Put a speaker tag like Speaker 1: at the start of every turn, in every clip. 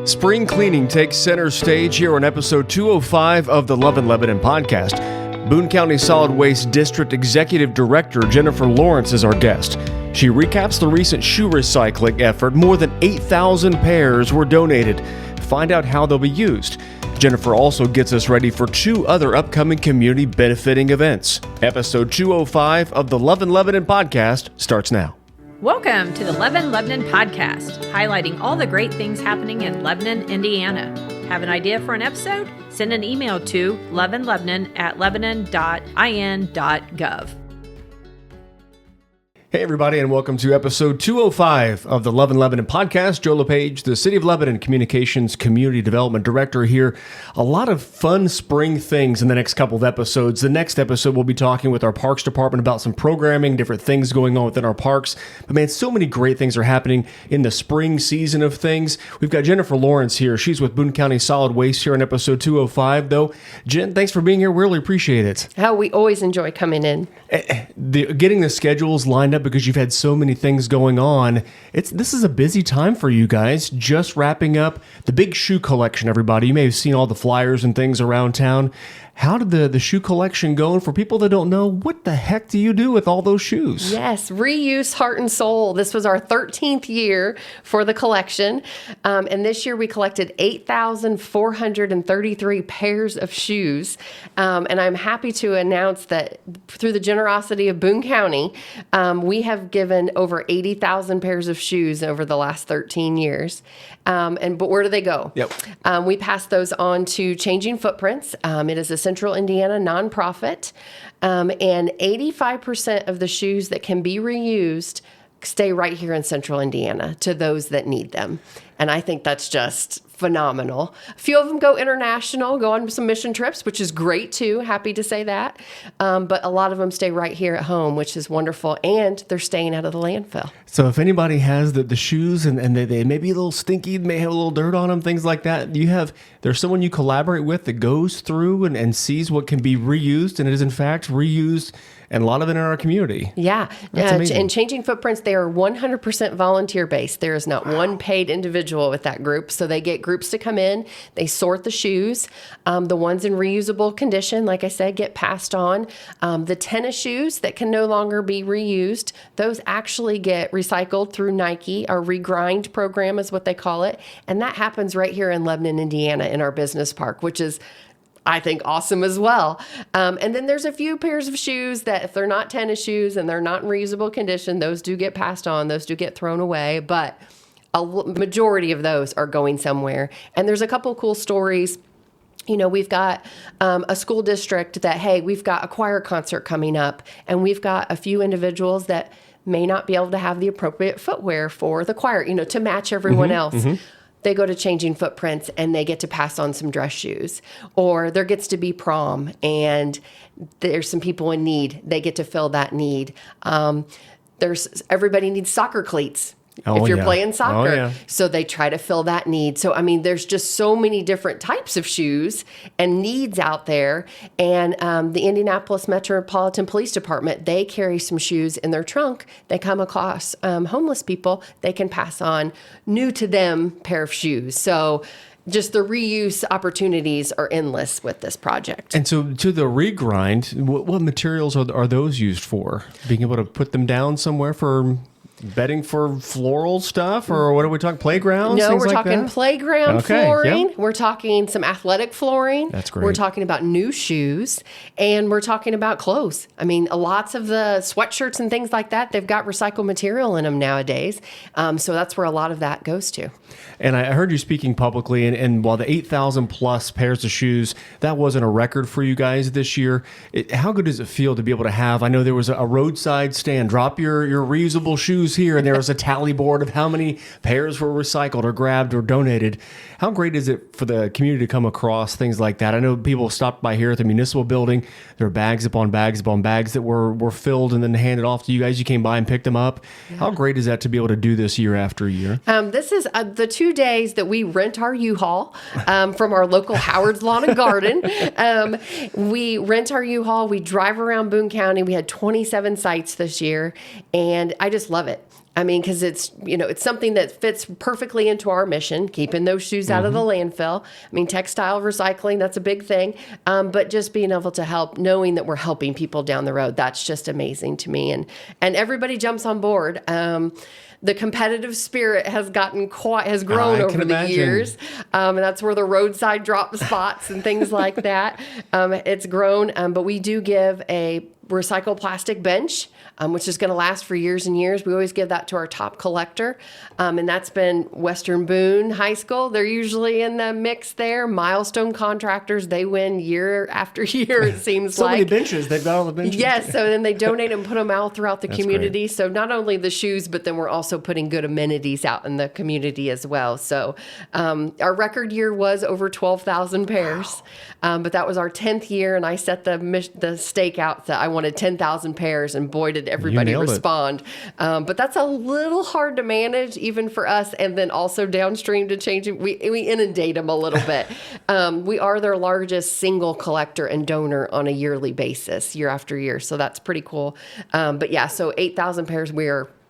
Speaker 1: Spring cleaning takes center stage here on episode 205 of the Love in Lebanon podcast. Boone County Solid Waste District Executive Director Jennifer Lawrence is our guest. She recaps the recent shoe recycling effort. More than 8,000 pairs were donated. Find out how they'll be used. Jennifer also gets us ready for two other upcoming community benefiting events. Episode 205 of the Love in Lebanon podcast starts now.
Speaker 2: Welcome to the Love in Lebanon podcast, highlighting all the great things happening in Lebanon, Indiana. Have an idea for an episode? Send an email to loveinlebanon@lebanon.in.gov.
Speaker 1: Hey everybody, and welcome to episode 205 of the Love in Lebanon podcast. Joe LePage, the City of Lebanon Communications Community Development Director here. A lot of fun spring things in the next couple of episodes. The next episode, we'll be talking with our Parks Department about some programming, different things going on within our parks. But man, so many great things are happening in the spring season of things. We've got Jennifer Lawrence here. She's with Boone County Solid Waste here in episode 205, though. Jen, thanks for being here. We really appreciate it.
Speaker 3: Oh, we always enjoy coming in.
Speaker 1: Getting the schedules lined up because you've had so many things going on. This is a busy time for you guys. Just wrapping up the big shoe collection, everybody. You may have seen all the flyers and things around town. How did the shoe collection go? And for people that don't know, what the heck do you do with all those shoes?
Speaker 3: Yes, reuse, heart and soul. This was our 13th year for the collection. And this year we collected 8,433 pairs of shoes. And I'm happy to announce that through the generosity of Boone County, we have given over 80,000 pairs of shoes over the last 13 years. But where do they go?
Speaker 1: Yep.
Speaker 3: We pass those on to Changing Footprints. It is a Central Indiana nonprofit, and 85% of the shoes that can be reused stay right here in Central Indiana to those that need them. And I think that's just phenomenal. A few of them go international, go on some mission trips, which is great too. Happy to say that. But a lot of them stay right here at home, which is wonderful. And they're staying out of the landfill.
Speaker 1: So if anybody has the shoes and they may be a little stinky, may have a little dirt on them, things like that, there's someone you collaborate with that goes through and sees what can be reused, and it is in fact reused, and a lot of it in our community.
Speaker 3: Yeah.
Speaker 1: That's
Speaker 3: and Changing Footprints, they are 100% volunteer-based. There is not one paid individual with that group. So they get groups to come in. They sort the shoes. The ones in reusable condition, like I said, get passed on. The tennis shoes that can no longer be reused, those actually get recycled through Nike. Our regrind program is what they call it. And that happens right here in Lebanon, Indiana, in our business park, which is, I think, awesome as well. And then there's a few pairs of shoes that if they're not tennis shoes and they're not in reusable condition, those do get passed on, those do get thrown away, but a majority of those are going somewhere. And there's a couple cool stories. You know, we've got a school district that, hey, we've got a choir concert coming up, and we've got a few individuals that may not be able to have the appropriate footwear for the choir, to match everyone else. Mm-hmm. They go to Changing Footprints and they get to pass on some dress shoes. Or there gets to be prom and there's some people in need. They get to fill that need. Everybody needs soccer cleats. If you're playing soccer.
Speaker 1: Oh, yeah.
Speaker 3: So they try to fill that need. So, I mean, there's just so many different types of shoes and needs out there. And the Indianapolis Metropolitan Police Department, they carry some shoes in their trunk. They come across homeless people. They can pass on new to them pair of shoes. So just the reuse opportunities are endless with this project.
Speaker 1: And so to the regrind, what materials are those used for? Being able to put them down somewhere for bedding for floral stuff, or what are we talking? Playgrounds?
Speaker 3: No,
Speaker 1: things
Speaker 3: we're
Speaker 1: like
Speaker 3: talking
Speaker 1: that?
Speaker 3: playground
Speaker 1: Okay,
Speaker 3: flooring.
Speaker 1: yep.
Speaker 3: We're talking some athletic flooring.
Speaker 1: That's great.
Speaker 3: We're talking about new shoes, and we're talking about clothes. I mean, lots of the sweatshirts and things like that, they've got recycled material in them nowadays. So that's where a lot of that goes to.
Speaker 1: And I heard you speaking publicly, and while the 8,000 plus pairs of shoes, that wasn't a record for you guys this year. How good does it feel to be able to have, I know there was a roadside stand, drop your reusable shoes here, and there was a tally board of how many pairs were recycled or grabbed or donated. How great is it for the community to come across things like that? I know people stopped by here at the municipal building. There were bags upon bags upon bags that were filled and then handed off to you guys. You came by and picked them up. Yeah. How great is that to be able to do this year after year?
Speaker 3: This is the 2 days that we rent our U-Haul from our local Howard's Lawn and Garden. We rent our U-Haul. We drive around Boone County. We had 27 sites this year, and I just love it. I mean, because it's something that fits perfectly into our mission, keeping those shoes out of the landfill. I mean, textile recycling, that's a big thing. But just being able to help, knowing that we're helping people down the road, that's just amazing to me. And everybody jumps on board. The competitive spirit has grown over the years. And that's where the roadside drop spots and things like that, it's grown. But we do give a recycled plastic bench, which is going to last for years and years. We always give that to our top collector. And that's been Western Boone High School. They're usually in the mix there. Milestone Contractors, they win year after year, it seems
Speaker 1: so
Speaker 3: like.
Speaker 1: many benches. They've got all the benches.
Speaker 3: Yes. So then they donate and put them out throughout the
Speaker 1: That's
Speaker 3: community.
Speaker 1: great.
Speaker 3: So not only the shoes, but then we're also putting good amenities out in the community as well. So our record year was over 12,000 pairs. Wow. But that was our 10th year. And I set the stake out that I wanted 10,000 pairs, and boy, did everybody respond. But that's a little hard to manage, even for us, and then also downstream to change it. We inundate them a little bit. We are their largest single collector and donor on a yearly basis, year after year. So that's pretty cool. But yeah, so 8,000 pairs,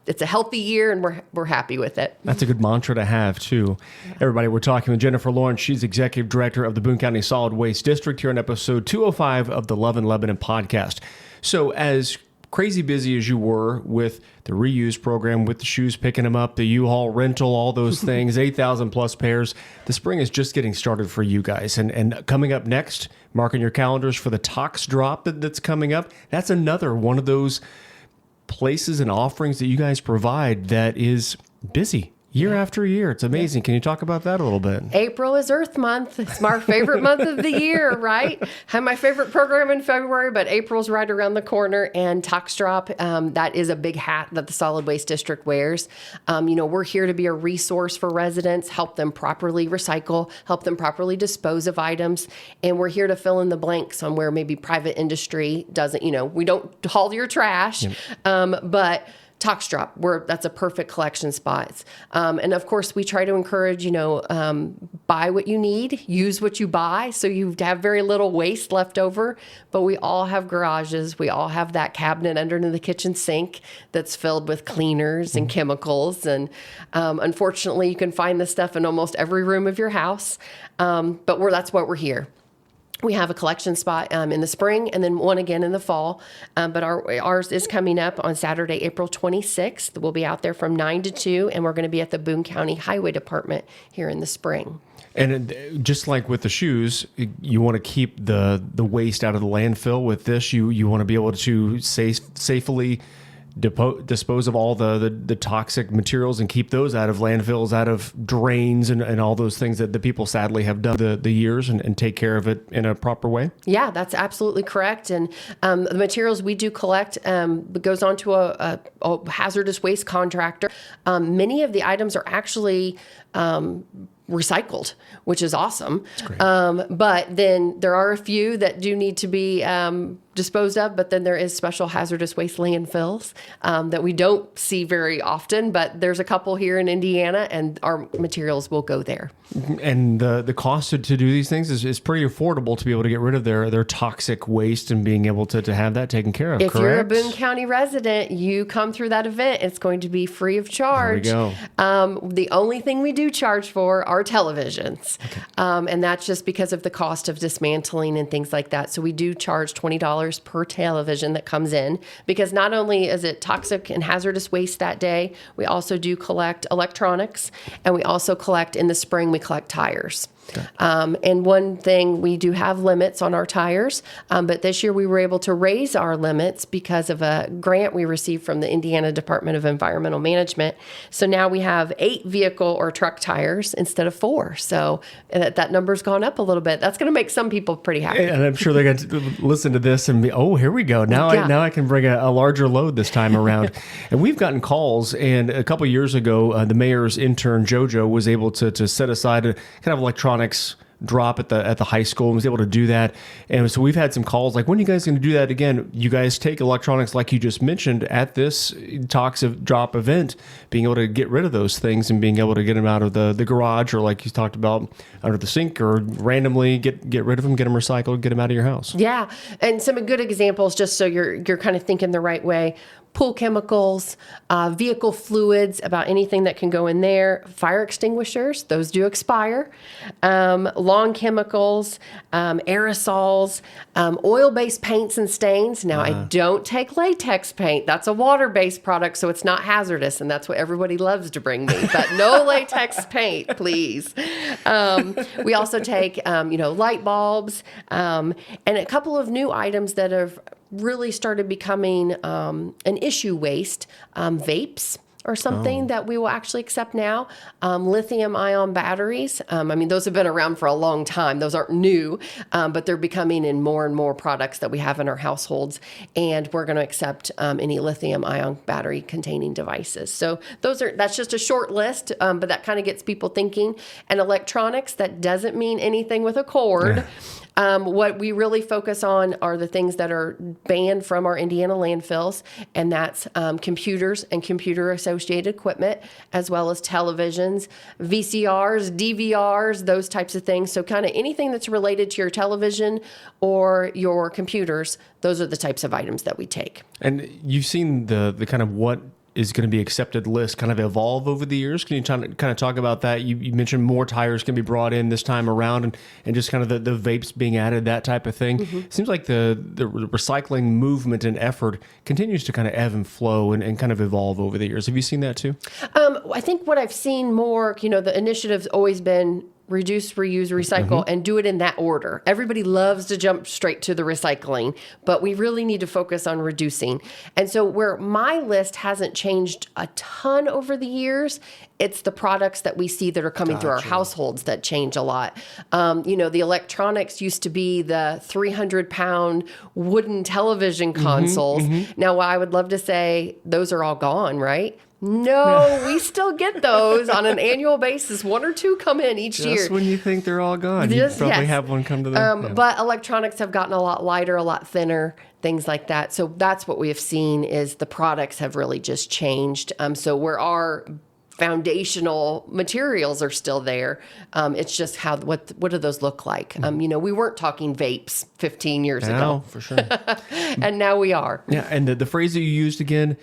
Speaker 3: it's a healthy year, and we're happy with it.
Speaker 1: That's a good mantra to have, too. Everybody, we're talking with Jennifer Lawrence. She's Executive Director of the Boone County Solid Waste District here on episode 205 of the Love in Lebanon podcast. So as crazy busy as you were with the reuse program, with the shoes, picking them up, the U-Haul rental, all those things, 8,000 plus pairs, the spring is just getting started for you guys. And coming up next, marking your calendars for the Tox Drop that's coming up. That's another one of those places and offerings that you guys provide that is busy year after year. It's amazing. Can you talk about that a little bit?
Speaker 3: April is Earth Month. It's my favorite month of the year, right? Had my favorite program in February, but April's right around the corner. And Tox Drop, that is a big hat that the Solid Waste District wears. We're here to be a resource for residents, help them properly recycle, help them properly dispose of items. And we're here to fill in the blanks on where maybe private industry doesn't, we don't haul your trash, but Tox Drop, that's a perfect collection spot. And of course, we try to encourage, buy what you need, use what you buy, so you have very little waste left over. But we all have garages. We all have that cabinet under the kitchen sink that's filled with cleaners and chemicals. And unfortunately, you can find this stuff in almost every room of your house. But that's why we're here. We have a collection spot in the spring and then one again in the fall. But ours is coming up on Saturday, April 26th. We'll be out there from 9 to 2, and we're going to be at the Boone County Highway Department here in the spring. And
Speaker 1: just like with the shoes, you want to keep the waste out of the landfill. With this, you want to be able to safely dispose of all the toxic materials and keep those out of landfills, out of drains, and all those things that the people sadly have done the years, and take care of it in a proper way?
Speaker 3: Yeah, that's absolutely correct. And the materials we do collect goes on to a hazardous waste contractor. Many of the items are actually recycled, which is awesome. But then there are a few that do need to be disposed of, but then there is special hazardous waste landfills that we don't see very often, but there's a couple here in Indiana, and our materials will go there.
Speaker 1: And the cost to do these things is pretty affordable to be able to get rid of their toxic waste and being able to have that taken care of,
Speaker 3: if
Speaker 1: correct?
Speaker 3: you're a Boone County resident, you come through that event, it's going to be free of charge.
Speaker 1: There we go.
Speaker 3: The only thing we do charge for are televisions. Okay. And that's just because of the cost of dismantling and things like that. So we do charge $20 per television that comes in, because not only is it toxic and hazardous waste that day, we also do collect electronics, and we also collect, in the spring, we collect tires. Okay. And one thing, we do have limits on our tires, but this year we were able to raise our limits because of a grant we received from the Indiana Department of Environmental Management. So now we have 8 vehicle or truck tires instead of 4. So that number's gone up a little bit. That's going to make some people pretty happy.
Speaker 1: And I'm sure they're going to listen to this and be, oh, here we go. Now I can bring a larger load this time around. And we've gotten calls, and a couple of years ago, the mayor's intern, JoJo, was able to set aside a kind of electronics drop at the high school, and was able to do that. And so we've had some calls like, when are you guys going to do that again? You guys take electronics, like you just mentioned, at this Tox Drop event, being able to get rid of those things and being able to get them out of the garage, or like you talked about, under the sink, or randomly get rid of them, get them recycled, get them out of your house.
Speaker 3: Yeah. And some good examples, just so you're kind of thinking the right way. pool chemicals, vehicle fluids, about anything that can go in there, fire extinguishers, those do expire, lawn chemicals, aerosols, oil-based paints and stains. Now, I don't take latex paint. That's a water-based product, so it's not hazardous, and that's what everybody loves to bring me. But no latex paint, please. We also take, light bulbs, and a couple of new items that have really started becoming an issue waste, vapes or something that we will actually accept now. Lithium ion batteries. Those have been around for a long time. Those aren't new, but they're becoming in more and more products that we have in our households. And we're going to accept any lithium ion battery containing devices. So that's just a short list, but that kind of gets people thinking. And electronics, that doesn't mean anything with a cord. What we really focus on are the things that are banned from our Indiana landfills, and that's computers and computer-associated equipment, as well as televisions, VCRs, DVRs, those types of things. So kind of anything that's related to your television or your computers, those are the types of items that we take.
Speaker 1: And you've seen the kind of what is going to be accepted list kind of evolve over the years. Can you kind of talk about that? You mentioned more tires can be brought in this time around, and just kind of the vapes being added, that type of thing. It seems like the recycling movement and effort continues to kind of ebb and flow and kind of evolve over the years. Have you seen that too?
Speaker 3: I think what I've seen more, the initiative's always been reduce, reuse, recycle, and do it in that order. Everybody loves to jump straight to the recycling, but we really need to focus on reducing. And so where my list hasn't changed a ton over the years, it's the products that we see that are coming through our households that change a lot. The electronics used to be the 300-pound wooden television consoles. Now, while I would love to say those are all gone, right? No, we still get those on an annual basis. One or two come in each year.
Speaker 1: Just when you think they're all gone, you probably have one come to them.
Speaker 3: But electronics have gotten a lot lighter, a lot thinner, things like that. So that's what we have seen is the products have really just changed. So where our foundational materials are still there, it's just what do those look like? We weren't talking vapes 15 years ago.
Speaker 1: No, for sure.
Speaker 3: And now we are.
Speaker 1: Yeah, and the phrase that you used again,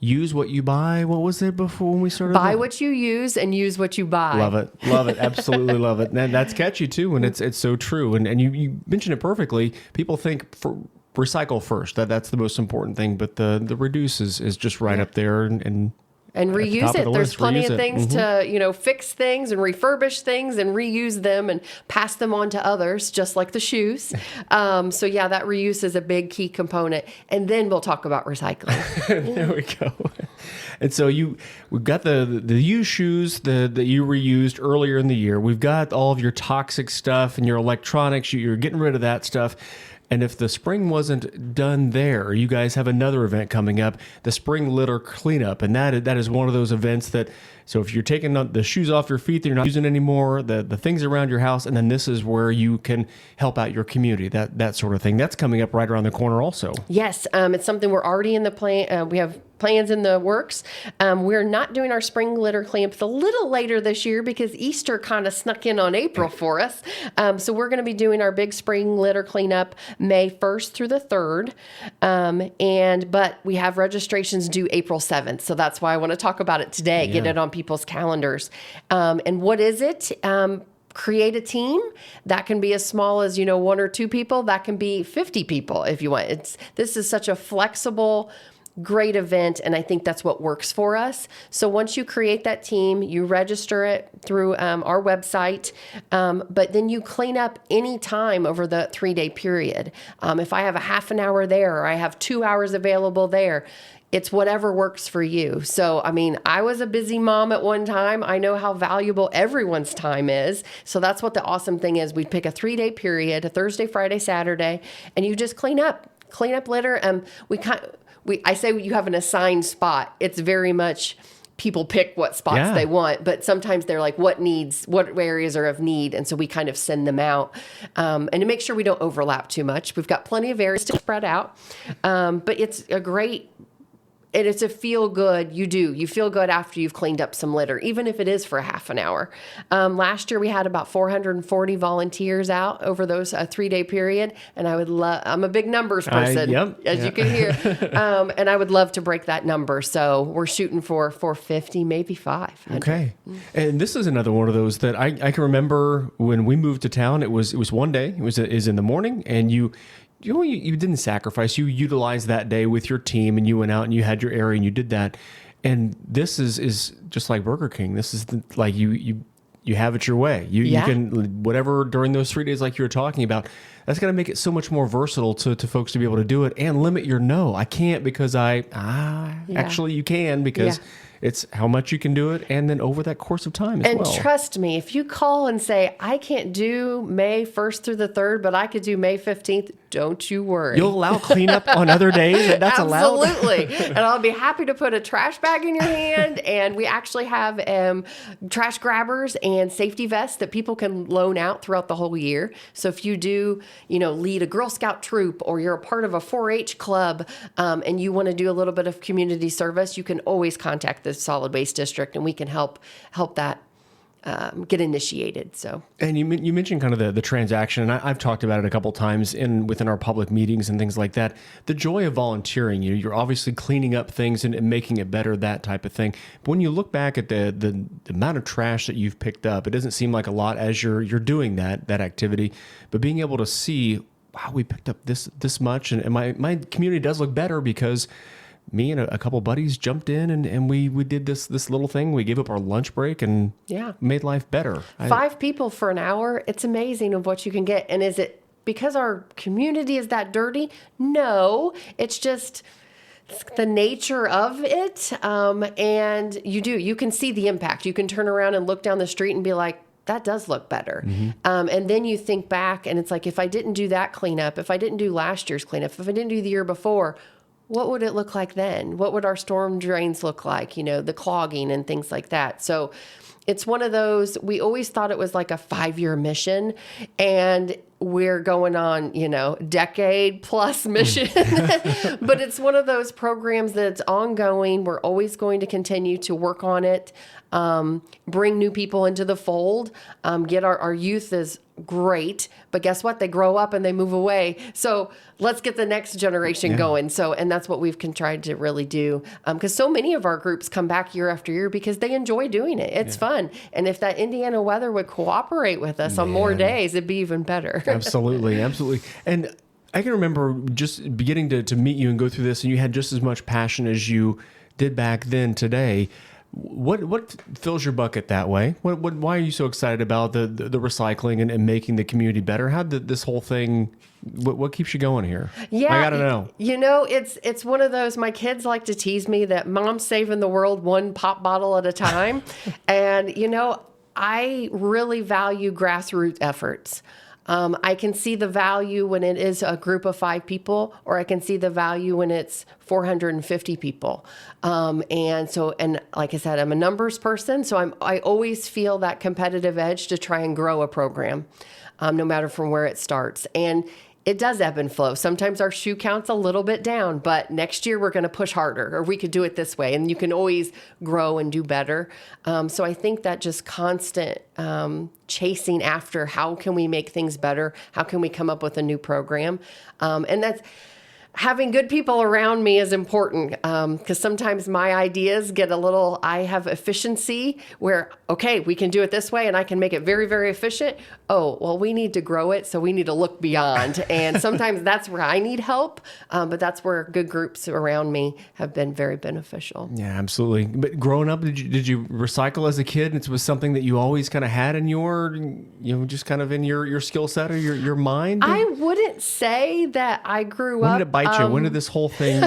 Speaker 1: use what you buy. What was it before when we started?
Speaker 3: Buy what you use and use what you buy.
Speaker 1: Love it. Absolutely love it. And that's catchy too, and it's so true. And you mentioned it perfectly. People think recycle first. That's the most important thing, but the reduce is just right up there and
Speaker 3: reuse it. There's plenty of things to, fix things and refurbish things and reuse them and pass them on to others, just like the shoes. So yeah, that reuse is a big key component. And then we'll talk about recycling.
Speaker 1: There we go. And so we've got the used shoes that you reused earlier in the year. We've got all of your toxic stuff and your electronics. You're getting rid of that stuff. And if the spring wasn't done there, you guys have another event coming up, the Spring Litter Cleanup. And that is one of those events that, so if you're taking the shoes off your feet that you're not using anymore, the things around your house, and then this is where you can help out your community, that sort of thing. That's coming up right around the corner also.
Speaker 3: Yes, it's something we're already in the plan. We have plans in the works. We're not doing our spring litter cleanup a little later this year because Easter kind of snuck in on April for us. So we're going to be doing our big spring litter cleanup May 1st through the 3rd. But we have registrations due April 7th. So that's why I want to talk about it today, get it on people's calendars. And what is it? Create a team that can be as small as, 1 or 2 people. That can be 50 people if you want. This is such a flexible, great event, and I think that's what works for us. So once you create that team, you register it through our website, but then you clean up any time over the 3-day period. If I have a half an hour there or I have 2 hours available there, it's whatever works for you. So, I was a busy mom at one time. I know how valuable everyone's time is. So that's what the awesome thing is. We'd pick a 3-day period, a Thursday, Friday, Saturday, and you just clean up litter. I say you have an assigned spot. It's very much people pick what spots they want, but sometimes they're like, what areas are of need. And so we kind of send them out and to make sure we don't overlap too much. We've got plenty of areas to spread out, but it's a great And it's a feel good. You feel good after you've cleaned up some litter, even if it is for a half an hour. Last year we had about 440 volunteers out over those 3-day period. And I'm a big numbers person, as you can hear. And I would love to break that number. So we're shooting for 450, maybe 500.
Speaker 1: Okay. And this is another one of those that I can remember when we moved to town. It was one day. It was in the morning, and you didn't sacrifice. You utilized that day with your team, and you went out and you had your area and you did that. And this is just like Burger King. This is like you have it your way. You can, whatever during those 3 days like you were talking about, that's going to make it so much more versatile to folks to be able to do it, and limit your no. I can't because actually you can, because it's how much you can do it, and then over that course of time as well.
Speaker 3: And trust me, if you call and say, I can't do May 1st through the 3rd, but I could do May 15th, don't you worry.
Speaker 1: You'll allow cleanup on other days? That's allowed?
Speaker 3: Absolutely. And I'll be happy to put a trash bag in your hand. And we actually have trash grabbers and safety vests that people can loan out throughout the whole year. So if you do, lead a Girl Scout troop, or you're a part of a 4-H club, and you want to do a little bit of community service, you can always contact the Solid Waste District, and we can help that get initiated. So,
Speaker 1: and you mentioned kind of the transaction, and I've talked about it a couple times within our public meetings and things like that. The joy of volunteering, you're obviously cleaning up things and making it better, that type of thing. But when you look back at the amount of trash that you've picked up, it doesn't seem like a lot as you're doing that activity. But being able to see, wow, we picked up this much, and my community does look better because me and a couple buddies jumped in and we did this little thing. We gave up our lunch break and made life better.
Speaker 3: 5 people for an hour. It's amazing of what you can get. And is it because our community is that dirty? No, it's just the nature of it. And you can see the impact. You can turn around and look down the street and be like, that does look better. Mm-hmm. And then you think back and it's like, if I didn't do that cleanup, if I didn't do last year's cleanup, if I didn't do the year before, what would it look like then? What would our storm drains look like? The clogging and things like that. So it's one of those, we always thought it was like a 5-year mission, and we're going on, decade plus mission. But it's one of those programs that's ongoing. We're always going to continue to work on it, bring new people into the fold, get our youth is great, but guess what? They grow up and they move away. So let's get the next generation going. So, and that's what we've tried to really do. Because so many of our groups come back year after year because they enjoy doing it. It's fun. And if that Indiana weather would cooperate with us on more days, it'd be even better.
Speaker 1: Absolutely. And I can remember just beginning to meet you and go through this, and you had just as much passion as you did back then today. What fills your bucket that way? Why are you so excited about the recycling and making the community better? How did this whole thing? What keeps you going here?
Speaker 3: Yeah,
Speaker 1: I gotta know.
Speaker 3: It's one of those. My kids like to tease me that Mom's saving the world one pop bottle at a time, and I really value grassroots efforts. I can see the value when it is a group of 5 people, or I can see the value when it's 450 people. And like I said, I'm a numbers person, so I always feel that competitive edge to try and grow a program, no matter from where it starts. And it does ebb and flow. Sometimes our shoe count's a little bit down, but next year we're going to push harder, or we could do it this way. And you can always grow and do better. So I think that just constant chasing after how can we make things better? How can we come up with a new program? And that's having good people around me is important, because sometimes my ideas get I have efficiency where, okay, we can do it this way and I can make it very, very efficient. Oh, well, we need to grow it, so we need to look beyond. And sometimes that's where I need help, but that's where good groups around me have been very beneficial.
Speaker 1: Yeah, absolutely. But growing up, did you recycle as a kid? It was something that you always kind of had in your, just kind of in your skill set or your mind?
Speaker 3: I wouldn't say that I grew up.
Speaker 1: When did it bite you? When did this whole thing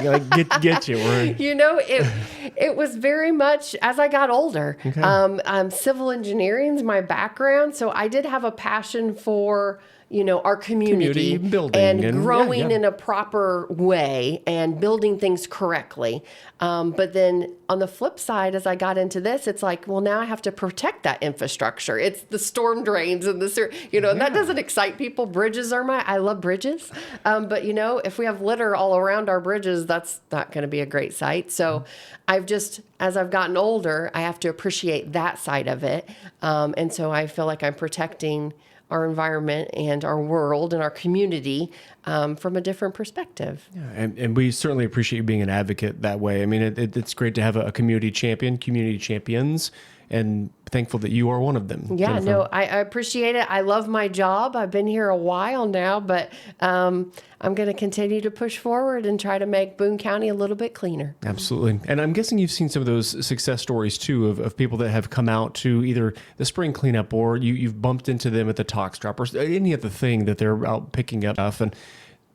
Speaker 1: get you?
Speaker 3: It was very much as I got older. Okay. Civil engineering is my background, so I did have a passion for our community
Speaker 1: building
Speaker 3: and growing
Speaker 1: yeah.
Speaker 3: in a proper way and building things correctly. But then on the flip side, as I got into this, it's like, well, now I have to protect that infrastructure. It's the storm drains and and that doesn't excite people. Bridges are I love bridges. But if we have litter all around our bridges, that's not going to be a great sight. So as I've gotten older, I have to appreciate that side of it. And so I feel like I'm protecting our environment and our world and our community from a different perspective.
Speaker 1: Yeah, and we certainly appreciate you being an advocate that way. I mean, it's great to have a community champions, and thankful that you are one of them.
Speaker 3: Yeah,
Speaker 1: Jennifer.
Speaker 3: no, I appreciate it. I love my job. I've been here a while now, but I'm going to continue to push forward and try to make Boone County a little bit cleaner.
Speaker 1: Absolutely. And I'm guessing you've seen some of those success stories too of people that have come out to either the spring cleanup or you've bumped into them at the Tox Drop or any other thing that they're out picking up stuff. And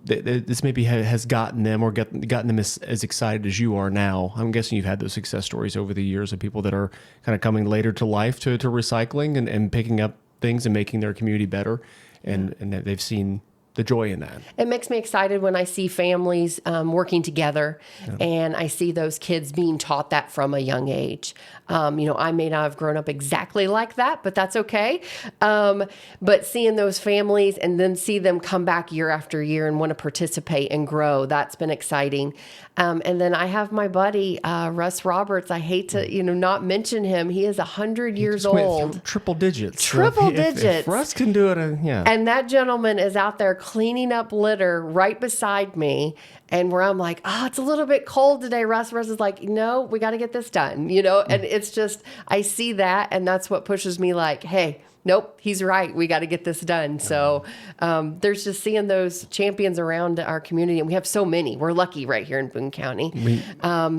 Speaker 1: this maybe has gotten them or gotten them as excited as you are now. I'm guessing you've had those success stories over the years of people that are kind of coming later to life to recycling and picking up things and making their community better. And that they've seen the joy in that.
Speaker 3: It makes me excited when I see families working together and I see those kids being taught that from a young age. I may not have grown up exactly like that, but that's okay. But seeing those families and then see them come back year after year and want to participate and grow, that's been exciting. And then I have my buddy, Russ Roberts. I hate to, not mention him. He is 100 years old.
Speaker 1: Triple digits.
Speaker 3: Triple digits.
Speaker 1: If Russ can do it, yeah.
Speaker 3: And that gentleman is out there cleaning up litter right beside me. And where I'm like, it's a little bit cold today. Russ is like, no, we got to get this done, And it's just, I see that. And that's what pushes me like, hey, nope, he's right. We got to get this done. So there's just seeing those champions around our community. And we have so many. We're lucky right here in Boone County.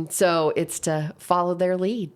Speaker 3: So it's to follow their lead.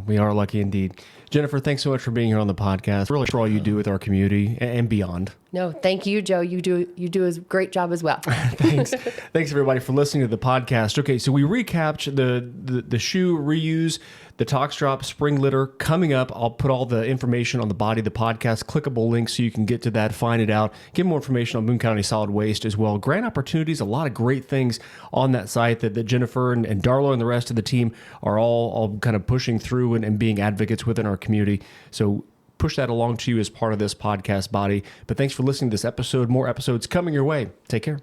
Speaker 1: We are lucky indeed. Jennifer, thanks so much for being here on the podcast. Really for all you do with our community and beyond.
Speaker 3: No, thank you, Joe. You do a great job as well.
Speaker 1: Thanks everybody for listening to the podcast. Okay, so we recapped the shoe reuse, the Tox Drop spring litter coming up. I'll put all the information on the body of the podcast, clickable links so you can get to that, find it out, get more information on Boone County Solid Waste as well. Grant opportunities, a lot of great things on that site that Jennifer and Darla and the rest of the team are all kind of pushing through and being advocates within our community. So push that along to you as part of this podcast body. But thanks for listening to this episode. More episodes coming your way. Take care.